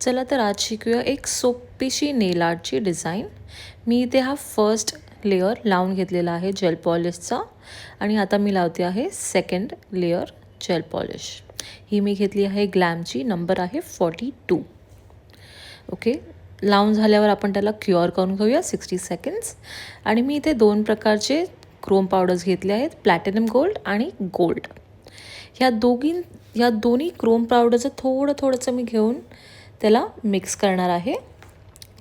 चला तर आज शिकूया एक सोपीशी नेल आर्टची डिझाईन. मी इथे हा फर्स्ट लेयर लावून घेतलेला आहे जेल पॉलिशचा आणि आता मी लावते आहे सेकंड लेयर जेल पॉलिश. ही मी घेतली आहे ग्लॅमची, नंबर आहे 42. ओके, लावून झाल्यावर आपण त्याला क्युअर करून घेऊया 60 सेकंड्स. आणि मी इथे 2 प्रकारचे क्रोम पावडर्स घेतले आहेत, प्लॅटिनम गोल्ड आणि गोल्ड. ह्या दोन्ही क्रोम पावडरचं थोडंसं मी घेऊन त्याला मिक्स करणार आहे.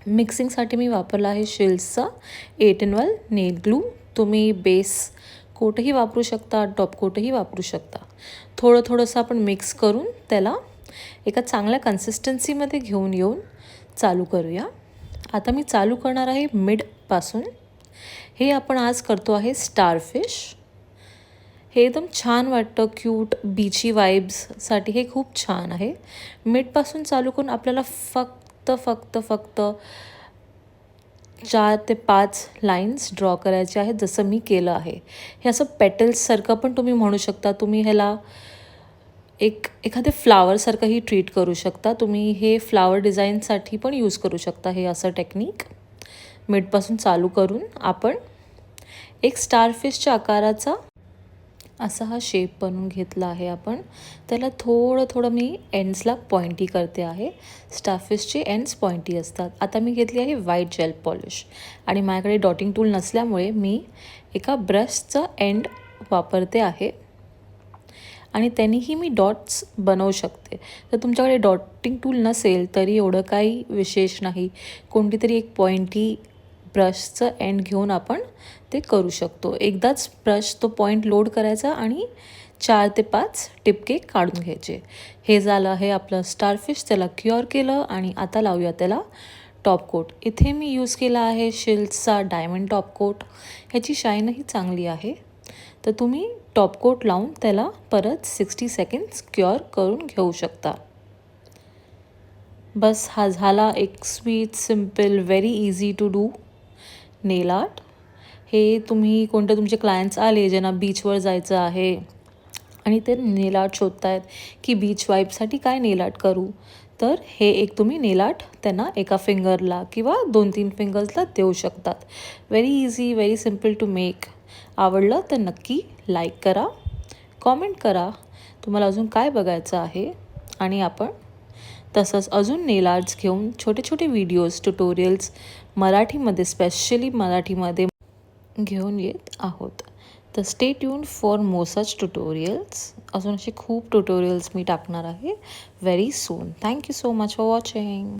मिक्सिंगसाठी मी वापरला आहे शिल्सचा 8-in-1 नेल ग्लू. तुम्ही बेस कोटही वापरू शकता, टॉप कोटही वापरू शकता. थोडंसं आपण मिक्स करून त्याला एका चांगल्या कन्सिस्टन्सीमध्ये घेऊन येऊन चालू करूया. आता मी चालू करणार आहे मिडपासून. हे आपण आज करतो आहे स्टारफिश. हे एकदम छान वाटतं, क्यूट बीची वाइब्ससाठी हे खूप छान आहे. मिडपासून चालू करून आपल्याला फक्त 4 ते 5 लाईन्स ड्रॉ करायचे आहेत, जसं मी केलं आहे. हे असं पेटल्ससारखं पण तुम्ही म्हणू शकता. तुम्ही ह्याला एखादे फ्लावरसारखंही ट्रीट करू शकता. तुम्ही हे फ्लावर डिझाईनसाठी पण यूज करू शकता. हे असं टेक्निक मिडपासून चालू करून आपण एक स्टारफिशच्या आकाराचा असा हा शेप बनवून घेतला आहे. आपण त्याला थोडं मी एंड्सला पॉइंटी करते आहे. स्टारफिशचे एंड्स पॉइंटी असतात. आता मी घेतली आहे व्हाईट जेल पॉलिश आणि माझ्याकडे डॉटिंग टूल नसल्यामुळे मी एका ब्रशचं एंड वापरते आहे आणि त्यांनीही मी डॉट्स बनवू शकते. तर तुमच्याकडे डॉटिंग टूल नसेल तरी एवढं काही विशेष नाही, कोणती तरी एक पॉइंटी ब्रशचं एंड घेऊन आपण ते करू शकतो. एकदाच ब्रश तो पॉईंट लोड करायचा आणि 4 ते 5 टिपके काढून घ्यायचे. हे झालं आहे आपलं स्टारफिश. त्याला क्युअर केलं आणि आता लावूया त्याला टॉप कोट. इथे मी यूज केला आहे शिल्सचा डायमंड टॉप कोट. ह्याची शाईनही चांगली आहे. तर तुम्ही टॉप कोट लावून त्याला परत 60 सेकंड्स क्युअर करून घेऊ शकता. बस हा झाला एक sweet, simple, very easy to do nail art. हे तुम्ही कोणते तुमचे क्लायंट्स आले ज्यांना बीचवर जायचं आहे आणि ते नेल आर्ट शोधत आहेत की बीच वाईबसाठी काय नेल आर्ट करू, तर हे एक तुम्ही नेल आर्ट त्यांना एका फिंगरला किंवा 2-3 फिंगर्सला देऊ शकतात. Very easy, very simple to make. आवडलं तर नक्की लाईक करा, कॉमेंट करा तुम्हाला अजून काय बघायचं आहे. आणि आपण तसंच अजून नेल आर्ट्स घेऊन छोटे व्हिडिओज, ट्युटोरियल्स मराठीमध्ये, स्पेशली मराठीमध्ये घेऊन येत आहोत. तर stay tuned for more such tutorials. अजून असे खूप ट्युटोरियल्स मी टाकणार आहे very soon. Thank you so much for watching.